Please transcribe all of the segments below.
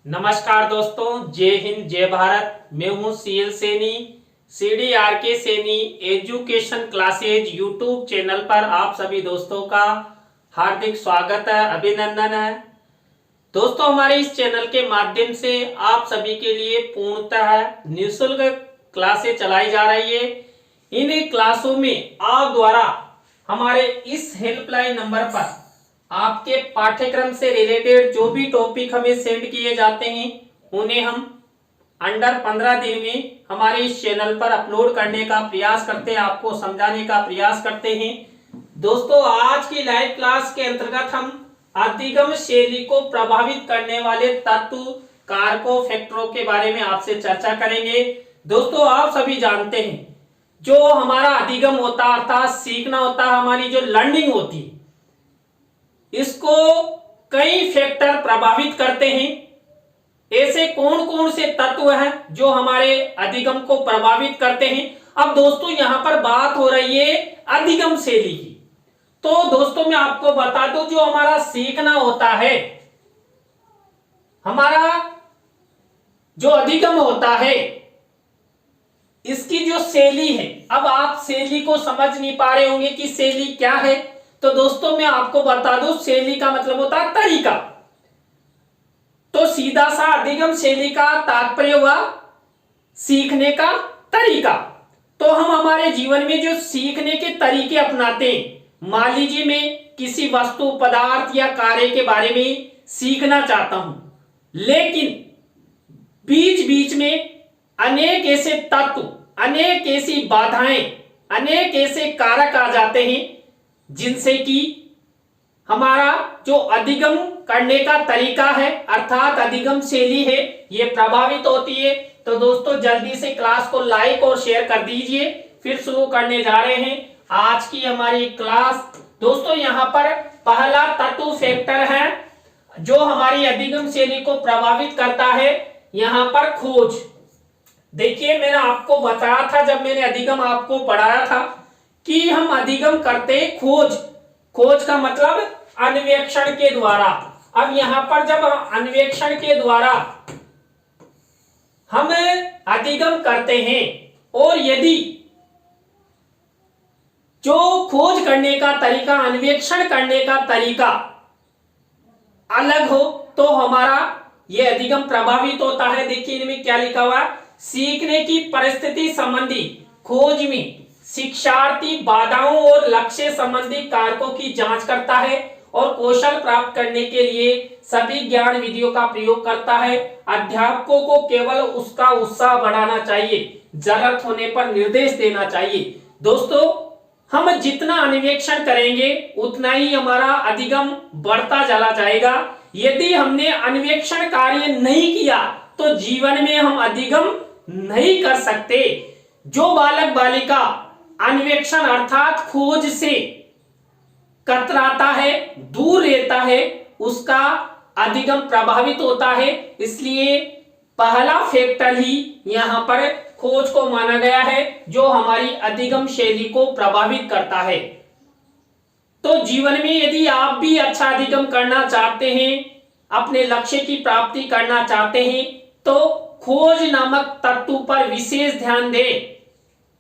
नमस्कार दोस्तों, जय हिंद जय भारत। मैं हूं CL Saini. CDRK Saini education classes YouTube channel पर आप सभी दोस्तों का हार्दिक स्वागत है, अभिनंदन है। दोस्तों, हमारे इस चैनल के माध्यम से आप सभी के लिए पूर्णतः निःशुल्क क्लासें चलाई जा रही है। इन क्लासों में आप द्वारा हमारे इस हेल्पलाइन नंबर पर आपके पाठ्यक्रम से रिलेटेड जो भी टॉपिक हमें सेंड किए जाते हैं उन्हें हम अंडर 15 दिन में हमारे इस चैनल पर अपलोड करने का प्रयास करते हैं, आपको समझाने का प्रयास करते हैं। दोस्तों, आज की लाइव क्लास के अंतर्गत हम अधिगम शैली को प्रभावित करने वाले तत्व, कारकों, फैक्टरों के बारे में आपसे चर्चा करेंगे। दोस्तों, आप सभी जानते हैं जो हमारा अधिगम होता है अर्थात सीखना होता है, हमारी जो लर्निंग होती है, इसको कई फैक्टर प्रभावित करते हैं। ऐसे कौन कौन से तत्व हैं जो हमारे अधिगम को प्रभावित करते हैं। अब दोस्तों, यहां पर बात हो रही है अधिगम शैली की। तो दोस्तों, मैं आपको बता दूं, जो हमारा सीखना होता है, हमारा जो अधिगम होता है, इसकी जो शैली है, अब आप शैली को समझ नहीं पा रहे होंगे कि शैली क्या है। तो दोस्तों, मैं आपको बता दूं, शैली का मतलब होता है तरीका। तो सीधा सा अधिगम शैली का तात्पर्य हुआ सीखने का तरीका। तो हम हमारे जीवन में जो सीखने के तरीके अपनाते हैं, मान लीजिए मैं किसी वस्तु, पदार्थ या कार्य के बारे में सीखना चाहता हूं, लेकिन बीच बीच में अनेक ऐसे तत्व, अनेक ऐसी बाधाएं, अनेक ऐसे कारक आ जाते हैं जिनसे कि हमारा जो अधिगम करने का तरीका है अर्थात अधिगम शैली है, ये प्रभावित होती है। तो दोस्तों, जल्दी से क्लास को लाइक और शेयर कर दीजिए। फिर शुरू करने जा रहे हैं आज की हमारी क्लास। दोस्तों, यहां पर पहला तत्व फैक्टर है जो हमारी अधिगम शैली को प्रभावित करता है, यहां पर खोज। देखिए, मैंने आपको बताया था जब मैंने अधिगम आपको पढ़ाया था कि हम अधिगम करते खोज। खोज का मतलब अन्वेषण के द्वारा। अब यहां पर जब अन्वेषण के द्वारा हम अधिगम करते हैं और यदि जो खोज करने का तरीका, अन्वेषण करने का तरीका अलग हो तो हमारा यह अधिगम प्रभावित होता है। देखिए, इनमें क्या लिखा हुआ है, सीखने की परिस्थिति संबंधी खोज में शिक्षार्थी बाधाओं और लक्ष्य संबंधी कारकों की जांच करता है और कौशल प्राप्त करने के लिए सभी ज्ञान विधियों का प्रयोग करता है। अध्यापकों को केवल उसका उत्साह बढ़ाना चाहिए, जरूरत होने पर निर्देश देना चाहिए। दोस्तों, हम जितना अन्वेषण करेंगे उतना ही हमारा अधिगम बढ़ता चला जाएगा। यदि हमने अन्वेषण कार्य नहीं किया तो जीवन में हम अधिगम नहीं कर सकते। जो बालक बालिका अन्वेषण अर्थात खोज से कतराता है, दूर रहता है, उसका अधिगम प्रभावित होता है। इसलिए पहला फैक्टर ही यहां पर खोज को माना गया है जो हमारी अधिगम शैली को प्रभावित करता है। तो जीवन में यदि आप भी अच्छा अधिगम करना चाहते हैं, अपने लक्ष्य की प्राप्ति करना चाहते हैं, तो खोज नामक तत्व पर विशेष ध्यान दें,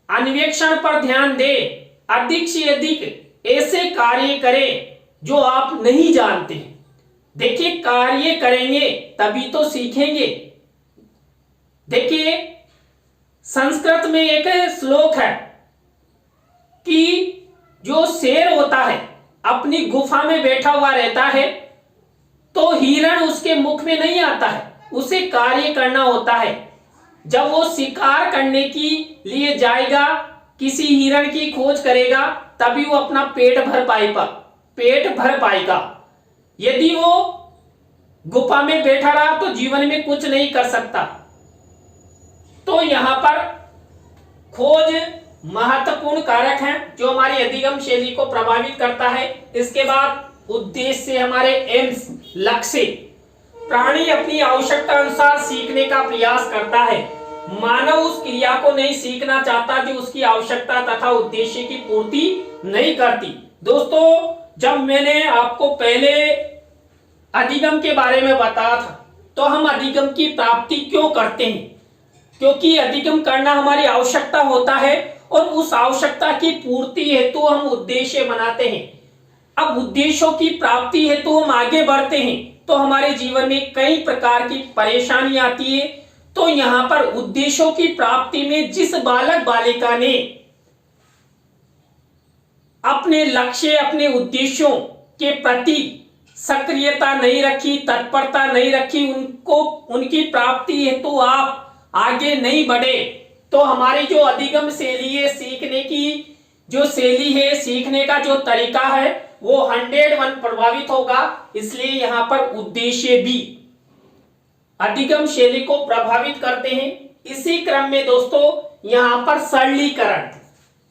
अन्वेषण पर ध्यान दें, अधिक से अधिक ऐसे कार्य करें जो आप नहीं जानते। देखिए, कार्य करेंगे तभी तो सीखेंगे। देखिए, संस्कृत में एक श्लोक है कि जो शेर होता है अपनी गुफा में बैठा हुआ रहता है, तो हिरण उसके मुख में नहीं आता है, उसे कार्य करना होता है। जब वो शिकार करने के लिए जाएगा, किसी हिरण की खोज करेगा, तभी वो अपना पेट भर पाएगा। यदि वो गुफा में बैठा रहा तो जीवन में कुछ नहीं कर सकता। तो यहां पर खोज महत्वपूर्ण कारक है जो हमारी अधिगम शैली को प्रभावित करता है। इसके बाद उद्देश्य, हमारे एम्स, लक्ष्य। प्राणी अपनी आवश्यकता अनुसार सीखने का प्रयास करता है। मानव उस क्रिया को नहीं सीखना चाहता जो उसकी आवश्यकता तथा उद्देश्य की पूर्ति नहीं करती। दोस्तों, जब मैंने आपको पहले अधिगम के बारे में बताया था तो हम अधिगम की प्राप्ति क्यों करते हैं? क्योंकि अधिगम करना हमारी आवश्यकता होता है और उस आवश्यकता की पूर्ति हेतु हम उद्देश्य बनाते हैं। अब उद्देश्यों की प्राप्ति हेतु हम आगे बढ़ते हैं तो हमारे जीवन में कई प्रकार की परेशानी आती है। तो यहां पर उद्देश्यों की प्राप्ति में जिस बालक बालिका ने अपने लक्ष्य, अपने उद्देश्यों के प्रति सक्रियता नहीं रखी, तत्परता नहीं रखी, उनको उनकी प्राप्ति हेतु आप आगे नहीं बढ़े, तो हमारी जो अधिगम शैली है, सीखने की जो शैली है, सीखने का जो तरीका है, वो 101 प्रभावित होगा। इसलिए यहां पर उद्देश्य भी अधिगम शैली को प्रभावित करते हैं। इसी क्रम में दोस्तों यहां पर सरलीकरण,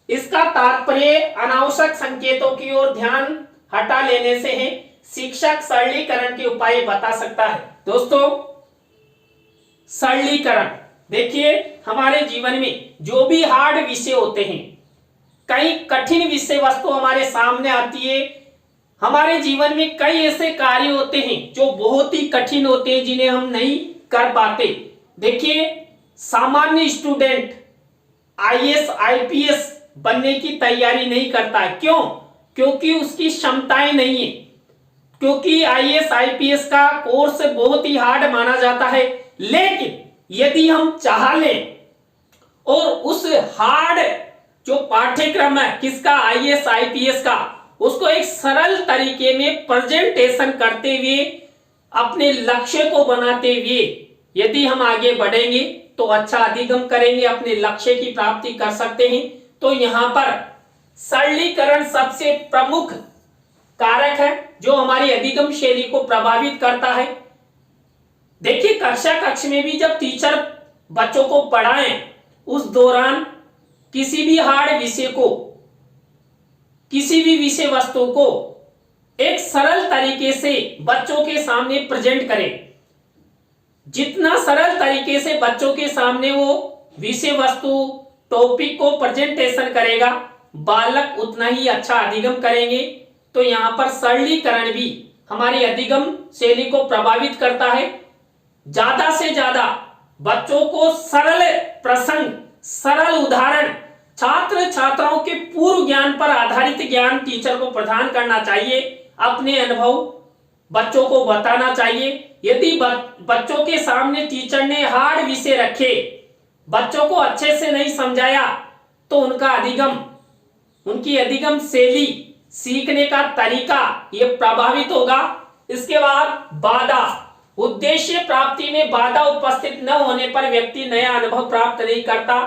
इसका तात्पर्य अनावश्यक संकेतों की ओर ध्यान हटा लेने से है। शिक्षक सरलीकरण के उपाय बता सकता है। दोस्तों सरलीकरण, देखिए हमारे जीवन में जो भी हार्ड विषय होते हैं, कई कठिन विषय वस्तु हमारे सामने आती है। हमारे जीवन में कई ऐसे कार्य होते हैं जो बहुत ही कठिन होते हैं, जिन्हें हम नहीं कर पाते। देखिए सामान्य स्टूडेंट आईएएस आईपीएस बनने की तैयारी नहीं करता। क्यों? क्योंकि उसकी क्षमताएं नहीं है, क्योंकि आईएएस आईपीएस का कोर्स बहुत ही हार्ड माना जाता है। लेकिन यदि हम चाह लें और उस हार्ड जो पाठ्यक्रम है किसका, आईएएस आईपीएस का, उसको एक सरल तरीके में प्रेजेंटेशन करते हुए, अपने लक्ष्य को बनाते हुए यदि हम आगे बढ़ेंगे तो अच्छा अधिगम करेंगे, अपने लक्ष्य की प्राप्ति कर सकते हैं। तो यहां पर सरलीकरण सबसे प्रमुख कारक है जो हमारी अधिगम शैली को प्रभावित करता है। देखिए कक्षा में भी जब टीचर बच्चों को पढ़ाएं, उस दौरान किसी भी हार्ड विषय को, किसी भी विषय वस्तु को एक सरल तरीके से बच्चों के सामने प्रेजेंट करें। जितना सरल तरीके से बच्चों के सामने वो विषय वस्तु, टॉपिक को प्रेजेंटेशन करेगा, बालक उतना ही अच्छा अधिगम करेंगे। तो यहां पर सरलीकरण भी हमारी अधिगम शैली को प्रभावित करता है। ज्यादा से ज्यादा बच्चों को सरल प्रसंग, सरल उदाहरण, छात्र छात्राओं के पूर्व ज्ञान पर आधारित ज्ञान टीचर को प्रदान करना चाहिए। अपने अनुभव बच्चों को बताना चाहिए। यदि बच्चों के सामने टीचर ने हार्ड विषय रखे, बच्चों को अच्छे से नहीं समझाया, तो उनका अधिगम, उनकी अधिगम शैली, सीखने का तरीका ये प्रभावित होगा। इसके बाद बाधा, उद्देश्य प्राप्ति में बाधा उपस्थित न होने पर व्यक्ति नया अनुभव प्राप्त नहीं करता।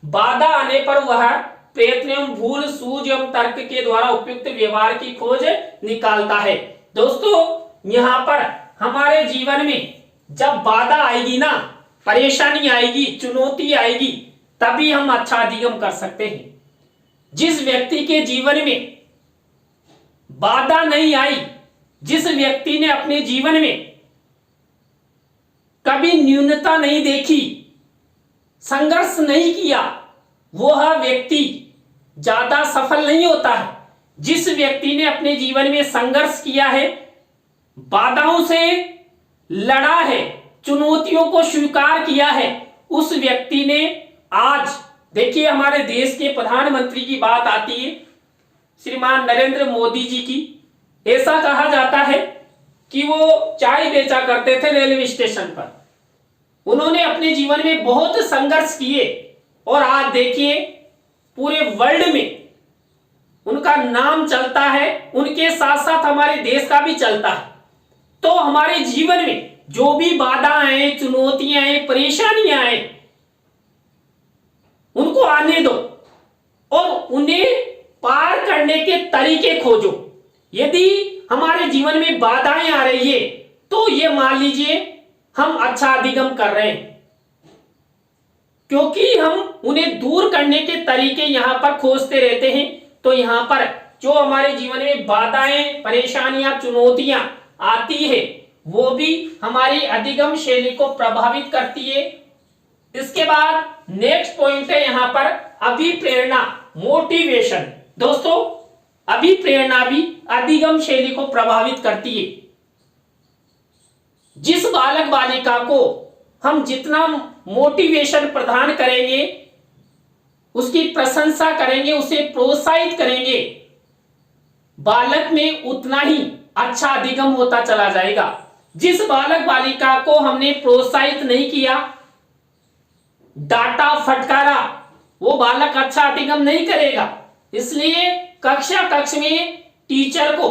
बाधा आने पर वह प्रयत्न एवं भूल, सूझ एवं तर्क के द्वारा उपयुक्त व्यवहार की खोज निकालता है। दोस्तों यहां पर हमारे जीवन में जब बाधा आएगी ना, परेशानी आएगी, चुनौती आएगी, तभी हम अच्छा अधिगम कर सकते हैं। जिस व्यक्ति के जीवन में बाधा नहीं आई, जिस व्यक्ति ने अपने जीवन में कभी न्यूनता नहीं देखी, संघर्ष नहीं किया, वह व्यक्ति ज्यादा सफल नहीं होता है। जिस व्यक्ति ने अपने जीवन में संघर्ष किया है, बाधाओं से लड़ा है, चुनौतियों को स्वीकार किया है, उस व्यक्ति ने आज, देखिए हमारे देश के प्रधानमंत्री की बात आती है, श्रीमान नरेंद्र मोदी जी की। ऐसा कहा जाता है कि वो चाय बेचा करते थे रेलवे स्टेशन पर। उन्होंने अपने जीवन में बहुत संघर्ष किए और आज देखिए पूरे वर्ल्ड में उनका नाम चलता है, उनके साथ साथ हमारे देश का भी चलता है। तो हमारे जीवन में जो भी बाधाएं, चुनौतियां आए, परेशानियां आए, उनको आने दो और उन्हें पार करने के तरीके खोजो। यदि हमारे जीवन में बाधाएं आ रही है तो ये मान लीजिए हम अच्छा अधिगम कर रहे हैं, क्योंकि हम उन्हें दूर करने के तरीके यहां पर खोजते रहते हैं। तो यहां पर जो हमारे जीवन में बाधाएं, परेशानियां, चुनौतियां आती है, वो भी हमारी अधिगम शैली को प्रभावित करती है। इसके बाद नेक्स्ट पॉइंट है यहां पर अभिप्रेरणा, मोटिवेशन। दोस्तों अभिप्रेरणा भी अधिगम शैली को प्रभावित करती है। जिस बालक बालिका को हम जितना मोटिवेशन प्रदान करेंगे, उसकी प्रशंसा करेंगे, उसे प्रोत्साहित करेंगे, बालक में उतना ही अच्छा अधिगम होता चला जाएगा। जिस बालक बालिका को हमने प्रोत्साहित नहीं किया, डांटा फटकारा, वो बालक अच्छा अधिगम नहीं करेगा। इसलिए कक्ष में टीचर को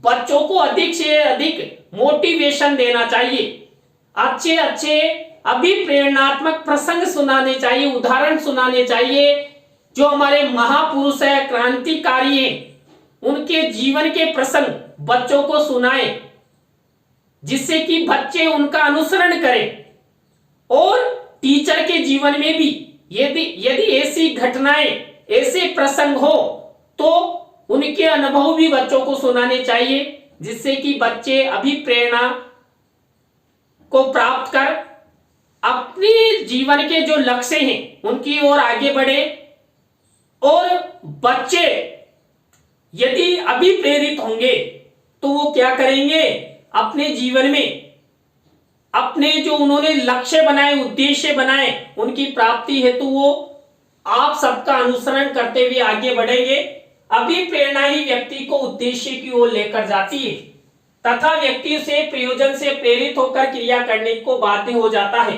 बच्चों को अधिक से अधिक मोटिवेशन देना चाहिए, अच्छे अच्छे अभिप्रेरणात्मक प्रसंग सुनाने चाहिए, उदाहरण सुनाने चाहिए। जो हमारे महापुरुष है, क्रांतिकारी हैं, उनके जीवन के प्रसंग बच्चों को सुनाएं, जिससे कि बच्चे उनका अनुसरण करें। और टीचर के जीवन में भी यदि ऐसी घटनाएं, ऐसे प्रसंग हो तो उनके अनुभव भी बच्चों को सुनाने चाहिए, जिससे कि बच्चे अभिप्रेरणा को प्राप्त कर अपने जीवन के जो लक्ष्य हैं उनकी ओर आगे बढ़े। और बच्चे यदि अभिप्रेरित होंगे तो वो क्या करेंगे, अपने जीवन में अपने जो उन्होंने लक्ष्य बनाए, उद्देश्य बनाए, उनकी प्राप्ति हेतु वो आप सबका अनुसरण करते हुए आगे बढ़ेंगे। अभिप्रेरणा ही व्यक्ति को उद्देश्य की ओर लेकर जाती है तथा व्यक्ति से प्रयोजन से प्रेरित होकर क्रिया करने को बाध्य हो जाता है।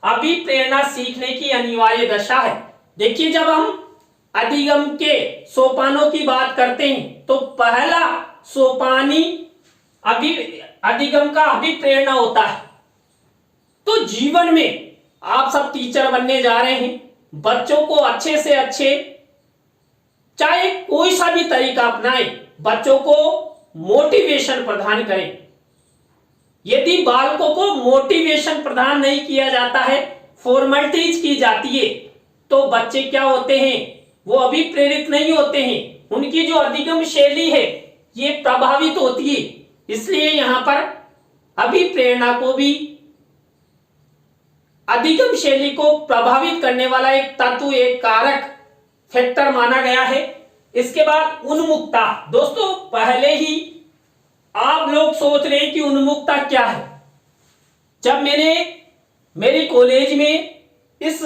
अभिप्रेरणा सीखने की अनिवार्य दशा है। देखिए, जब हम अधिगम के सोपानों की बात करते हैं तो पहला सोपानी अधिगम का अभिप्रेरणा होता है। तो जीवन में आप सब टीचर बनने जा रहे हैं, बच्चों को अच्छे से अच्छे, चाहे कोई सा भी तरीका अपनाएं, बच्चों को मोटिवेशन प्रदान करें। यदि बालकों को मोटिवेशन प्रदान नहीं किया जाता है, फॉर्मेलिटीज की जाती है, तो बच्चे क्या होते हैं, वो अभी प्रेरित नहीं होते हैं, उनकी जो अधिगम शैली है ये प्रभावित होती है। इसलिए यहां पर अभिप्रेरणा को भी अधिगम शैली को प्रभावित करने वाला एक तत्व, एक कारक फैक्टर माना गया है। इसके बाद उन्मुखता। दोस्तों, पहले ही आप लोग सोच रहे हैं कि उन्मुखता क्या है। जब मैंने मेरी कॉलेज में इस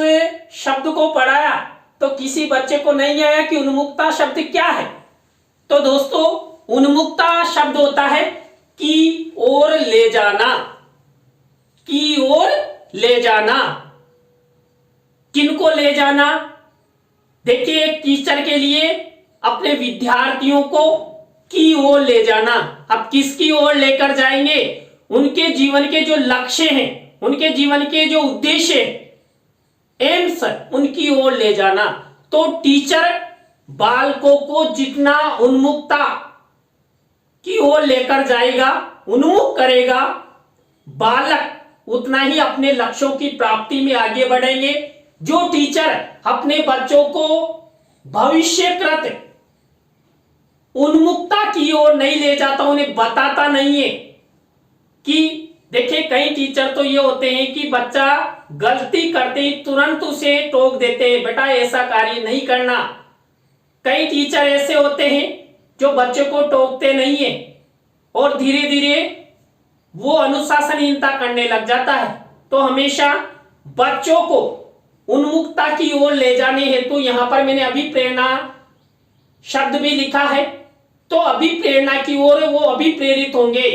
शब्द को पढ़ाया तो किसी बच्चे को नहीं आया कि उन्मुखता शब्द क्या है। तो दोस्तों, उन्मुखता शब्द होता है की ओर ले जाना, की ओर ले जाना। किनको ले जाना? देखिए, एक टीचर के लिए अपने विद्यार्थियों को की ओर ले जाना। अब किसकी ओर लेकर जाएंगे? उनके जीवन के जो लक्ष्य हैं, उनके जीवन के जो उद्देश्य एम्स, उनकी ओर ले जाना। तो टीचर बालकों को जितना उन्मुखता की ओर लेकर जाएगा, उन्मुख करेगा, बालक उतना ही अपने लक्ष्यों की प्राप्ति में आगे बढ़ेंगे। जो टीचर अपने बच्चों को भविष्यकृत उन्मुखता की ओर नहीं ले जाता, उन्हें बताता नहीं है कि देखिए, कई टीचर तो ये होते हैं कि बच्चा गलती करते ही तुरंत उसे टोक देते हैं, बेटा ऐसा कार्य नहीं करना। कई टीचर ऐसे होते हैं जो बच्चे को टोकते नहीं है और धीरे धीरे वो अनुशासनहीनता करने लग जाता है। तो हमेशा बच्चों को उन्मुखता की ओर ले जाने हेतु यहां पर मैंने अभिप्रेरणा शब्द भी लिखा है। तो अभिप्रेरणा की ओर वो अभिप्रेरित होंगे,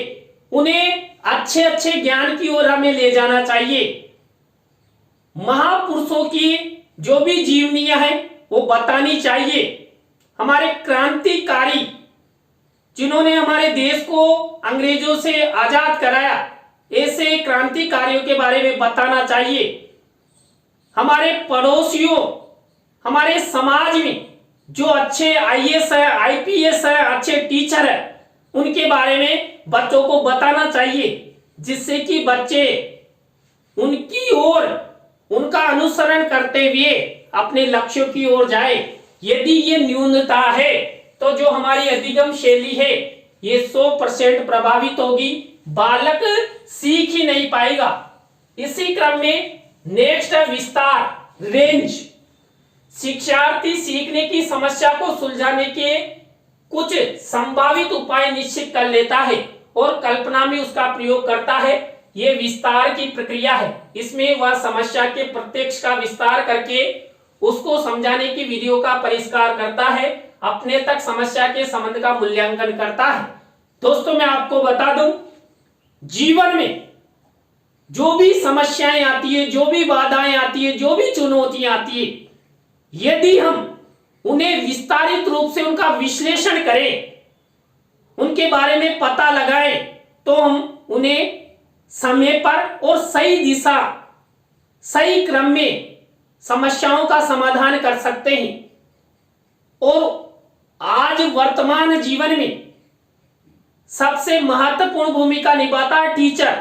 उन्हें अच्छे अच्छे ज्ञान की ओर हमें ले जाना चाहिए। महापुरुषों की जो भी जीवनियां हैं वो बतानी चाहिए। हमारे क्रांतिकारी जिन्होंने हमारे देश को अंग्रेजों से आजाद कराया, ऐसे क्रांतिकारियों के बारे में बताना चाहिए। हमारे पड़ोसियों, हमारे समाज में जो अच्छे आईएएस है, आईपीएस है, अच्छे टीचर है, उनके बारे में बच्चों को बताना चाहिए, जिससे कि बच्चे उनकी ओर, उनका अनुसरण करते हुए अपने लक्ष्यों की ओर जाए। यदि ये न्यूनता है तो जो हमारी अधिगम शैली है ये 100% प्रभावित होगी, बालक सीख ही नहीं पाएगा। इसी क्रम में नेक्स्ट है विस्तार, रेंज। शिक्षार्थी सीखने की समस्या को सुलझाने के कुछ संभावित उपाय निश्चित कर लेता है और कल्पना में उसका प्रयोग करता है। ये विस्तार की प्रक्रिया है। इसमें वह समस्या के प्रत्यक्ष का विस्तार करके उसको समझाने की विधियों का परिष्कार करता है, अपने तक समस्या के संबंध का मूल्यांकन करता है। दोस्तों मैं आपको बता दूं, जीवन में जो भी समस्याएं आती है, जो भी बाधाएं आती है, जो भी चुनौतियां आती है, यदि हम उन्हें विस्तारित रूप से उनका विश्लेषण करें, उनके बारे में पता लगाएं, तो हम उन्हें समय पर और सही दिशा, सही क्रम में समस्याओं का समाधान कर सकते हैं। और आज वर्तमान जीवन में सबसे महत्वपूर्ण भूमिका निभाता है टीचर।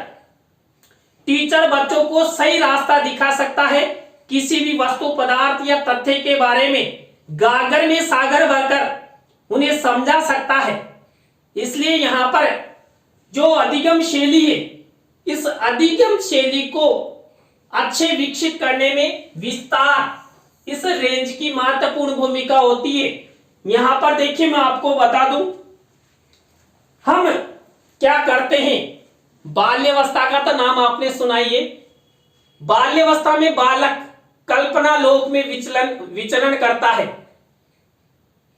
टीचर बच्चों को सही रास्ता दिखा सकता है, किसी भी वस्तु, पदार्थ या तथ्य के बारे में गागर में सागर भरकर उन्हें समझा सकता है। इसलिए यहां पर जो अधिगम शैली है, इस अधिगम शैली को अच्छे विकसित करने में विस्तार, इस रेंज की महत्वपूर्ण भूमिका होती है। यहां पर देखिए, मैं आपको बता दूं, हम क्या करते हैं, बाल्यावस्था का तो नाम आपने सुना ही है। बाल्यावस्था में बालक कल्पना लोक में विचरण करता है,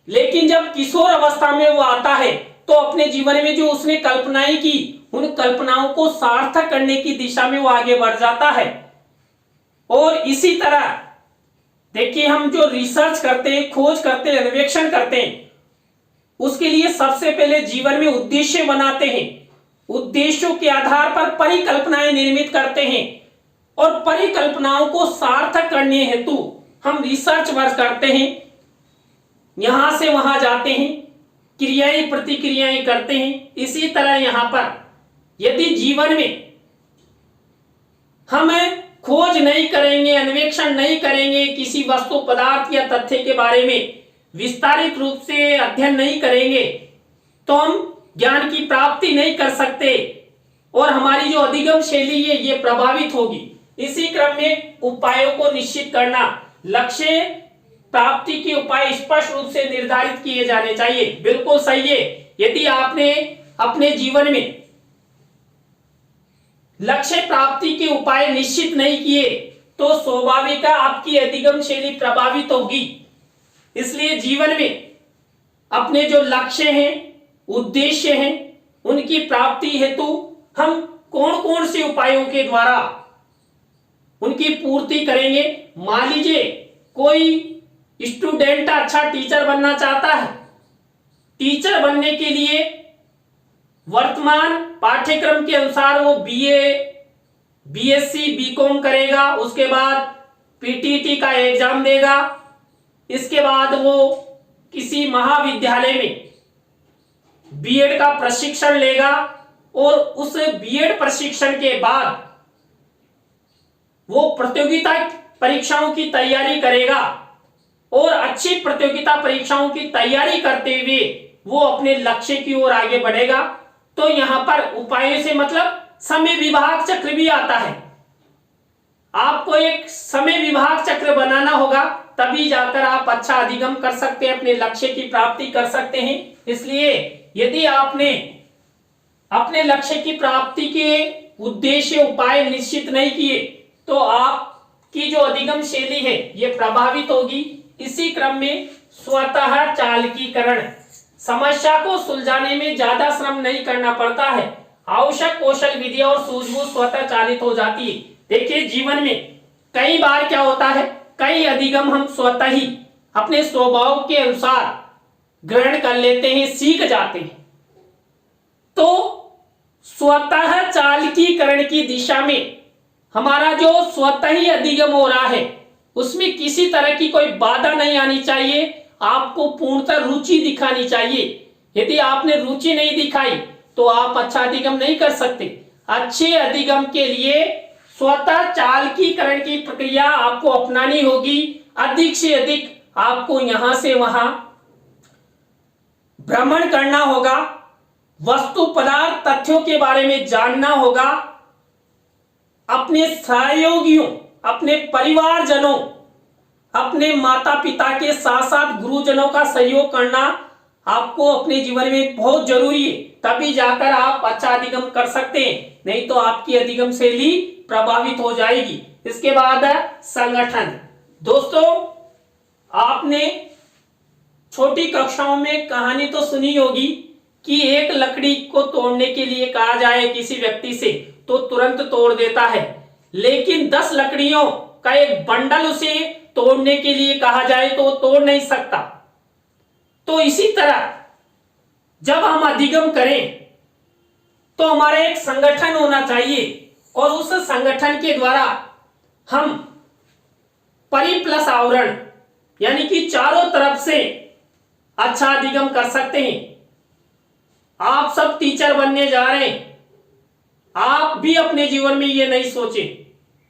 लेकिन जब किशोर अवस्था में वो आता है तो अपने जीवन में जो उसने कल्पनाएं की, उन कल्पनाओं को सार्थक करने की दिशा में वो आगे बढ़ जाता है। और इसी तरह देखिए, हम जो रिसर्च करते हैं, खोज करते हैं, अन्वेषण करते हैं, उसके लिए सबसे पहले जीवन में उद्देश्य बनाते हैं, उद्देश्यों के आधार पर परिकल्पनाएं निर्मित करते हैं, और परिकल्पनाओं को सार्थक करने हेतु हम रिसर्च वर्क करते हैं, यहां से वहां जाते हैं, क्रियाएं प्रतिक्रियाएं करते हैं। इसी तरह यहां पर यदि जीवन में हम खोज नहीं करेंगे, अन्वेषण नहीं करेंगे, किसी वस्तु, पदार्थ या तथ्य के बारे में विस्तारित रूप से अध्ययन नहीं करेंगे, तो हम ज्ञान की प्राप्ति नहीं कर सकते और हमारी जो अधिगम शैली है ये प्रभावित होगी। इसी क्रम में उपायों को निश्चित करना, लक्ष्य प्राप्ति के उपाय स्पष्ट रूप से निर्धारित किए जाने चाहिए। बिल्कुल सही है। यदि आपने अपने जीवन में लक्ष्य प्राप्ति के उपाय निश्चित नहीं किए तो स्वाभाविक आपकी अधिगम शैली प्रभावित होगी। इसलिए जीवन में अपने जो लक्ष्य हैं, उद्देश्य हैं, उनकी प्राप्ति हेतु हम कौन कौन से उपायों के द्वारा उनकी पूर्ति करेंगे। मान लीजिए कोई स्टूडेंट अच्छा टीचर बनना चाहता है, टीचर बनने के लिए वर्तमान पाठ्यक्रम के अनुसार वो बीए, बीएससी, बीकॉम करेगा, उसके बाद पीटीटी का एग्जाम देगा, इसके बाद वो किसी महाविद्यालय में बीएड का प्रशिक्षण लेगा और उस बीएड प्रशिक्षण के बाद वो प्रतियोगिता परीक्षाओं की तैयारी करेगा और अच्छी प्रतियोगिता परीक्षाओं की तैयारी करते हुए वो अपने लक्ष्य की ओर आगे बढ़ेगा। तो यहां पर उपायों से मतलब समय विभाग चक्र भी आता है। आपको एक समय विभाग चक्र बनाना होगा, तभी जाकर आप अच्छा अधिगम कर सकते हैं, अपने लक्ष्य की प्राप्ति कर सकते हैं। इसलिए यदि आपने अपने लक्ष्य की प्राप्ति के उद्देश्य, उपाय निश्चित नहीं किए तो आपकी जो अधिगम शैली है ये प्रभावित होगी। इसी क्रम में स्वतः चालकीकरण, समस्या को सुलझाने में ज्यादा श्रम नहीं करना पड़ता है, आवश्यक कौशल, विधि और सूझबूझ स्वतः चालित हो जाती है। देखिए जीवन में कई बार क्या होता है, कई अधिगम हम स्वतः ही अपने स्वभाव के अनुसार ग्रहण कर लेते हैं, सीख जाते हैं। तो स्वतः चालकीकरण की दिशा में हमारा जो स्वतः ही अधिगम हो रहा है उसमें किसी तरह की कोई बाधा नहीं आनी चाहिए, आपको पूर्णतः रुचि दिखानी चाहिए। यदि आपने रुचि नहीं दिखाई तो आप अच्छा अधिगम नहीं कर सकते। अच्छे अधिगम के लिए स्वतः चालकीकरण की प्रक्रिया आपको अपनानी होगी। अधिक से अधिक आपको यहां से वहां भ्रमण करना होगा, वस्तु, पदार्थ, तथ्यों के बारे में जानना होगा, अपने सहयोगियों, अपने परिवारजनों, अपने माता पिता के साथ साथ गुरुजनों का सहयोग करना आपको अपने जीवन में बहुत जरूरी है, तभी जाकर आप अच्छा अधिगम कर सकते हैं, नहीं तो आपकी अधिगम शैली प्रभावित हो जाएगी। इसके बाद है संगठन। दोस्तों, आपने छोटी कक्षाओं में कहानी तो सुनी होगी कि एक लकड़ी को तोड़ने के लिए कहा जाए किसी व्यक्ति से तो तुरंत तोड़ देता है, लेकिन 10 लकड़ियों का एक बंडल उसे तोड़ने के लिए कहा जाए तो वो तोड़ नहीं सकता। तो इसी तरह जब हम अधिगम करें तो हमारा एक संगठन होना चाहिए और उस संगठन के द्वारा हम परिप्लस आवरण यानी कि चारों तरफ से अच्छा अधिगम कर सकते हैं। आप सब टीचर बनने जा रहे हैं, आप भी अपने जीवन में ये नहीं सोचें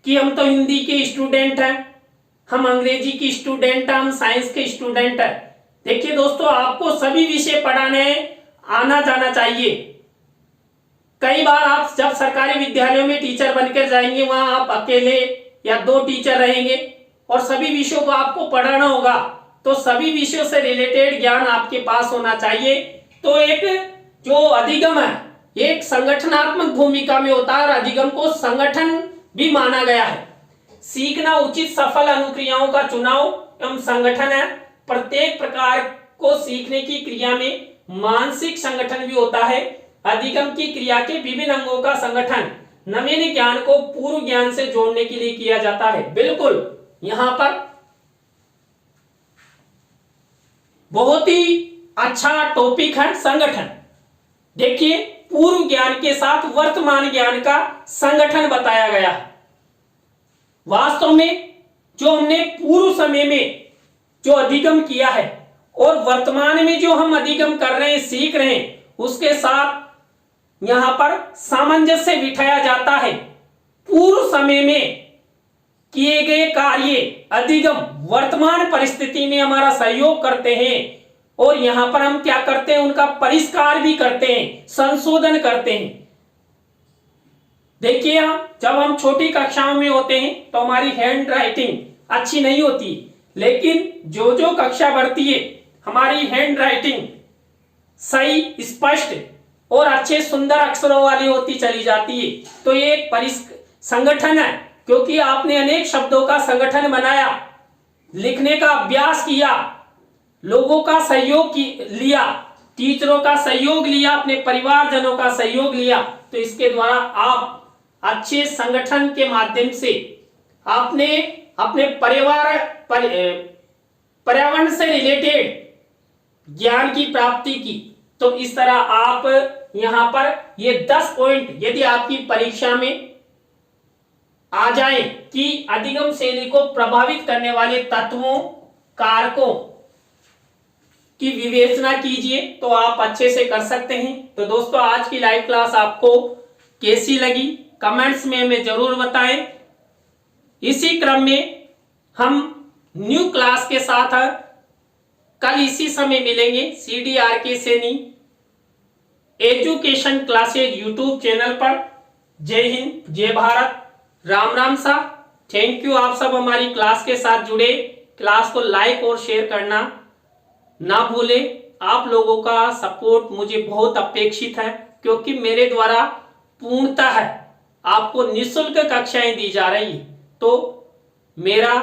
कि हम तो हिंदी के स्टूडेंट हैं, हम अंग्रेजी की स्टूडेंट हैं, हम साइंस के स्टूडेंट हैं। देखिए दोस्तों, आपको सभी विषय पढ़ाने आना जाना चाहिए। कई बार आप जब सरकारी विद्यालयों में टीचर बनकर जाएंगे, वहां आप अकेले या 2 टीचर रहेंगे और सभी विषयों को आपको पढ़ाना होगा, तो सभी विषयों से रिलेटेड ज्ञान आपके पास होना चाहिए। तो एक जो अधिगम है एक संगठनात्मक भूमिका में होता है और अधिगम को संगठन भी माना गया है। सीखना उचित सफल अनुक्रियाओं का चुनाव एवं संगठन है। प्रत्येक प्रकार को सीखने की क्रिया में मानसिक संगठन भी होता है। अधिगम की क्रिया के विभिन्न अंगों का संगठन नवीन ज्ञान को पूर्व ज्ञान से जोड़ने के लिए किया जाता है। बिल्कुल, यहां पर बहुत ही अच्छा टॉपिक है संगठन। देखिए, पूर्व ज्ञान के साथ वर्तमान ज्ञान का संगठन बताया गया है। वास्तव में जो हमने पूर्व समय में जो अधिगम किया है और वर्तमान में जो हम अधिगम कर रहे हैं, सीख रहे हैं, उसके साथ यहां पर सामंजस्य बिठाया जाता है। पूर्व समय में किए गए कार्य अधिगम वर्तमान परिस्थिति में हमारा सहयोग करते हैं और यहां पर हम क्या करते हैं, उनका परिष्कार भी करते हैं, संशोधन करते हैं। देखिए, हम जब हम छोटी कक्षाओं में होते हैं तो हमारी हैंड राइटिंग अच्छी नहीं होती, लेकिन जो जो कक्षा बढ़ती है हमारी हैंड राइटिंग सही, स्पष्ट और अच्छे सुंदर अक्षरों वाली होती चली जाती है। तो ये एक संगठन है, क्योंकि आपने अनेक शब्दों का संगठन बनाया, लिखने का अभ्यास किया, लोगों का सहयोग लिया, टीचरों का सहयोग लिया, अपने परिवारजनों का सहयोग लिया। तो इसके द्वारा आप अच्छे संगठन के माध्यम से आपने अपने पर्यावरण से रिलेटेड ज्ञान की प्राप्ति की। तो इस तरह आप यहां पर ये 10 पॉइंट यदि आपकी परीक्षा में आ जाए कि अधिगम शैली को प्रभावित करने वाले तत्वों, कारकों की विवेचना कीजिए, तो आप अच्छे से कर सकते हैं। तो दोस्तों, आज की लाइव क्लास आपको कैसी लगी कमेंट्स में हमें जरूर बताएं। इसी क्रम में हम न्यू क्लास के साथ कल इसी समय मिलेंगे CDRK Saini education classes YouTube channel पर। जय हिंद, जय भारत, राम राम सा। थैंक यू, आप सब हमारी क्लास के साथ जुड़े। क्लास को लाइक और शेयर करना ना भूलें। आप लोगों का सपोर्ट मुझे बहुत अपेक्षित है, क्योंकि मेरे द्वारा पूर्णतः आपको निःशुल्क कक्षाएं दी जा रही, तो मेरा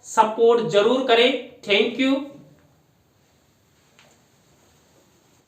सपोर्ट जरूर करें। Thank you.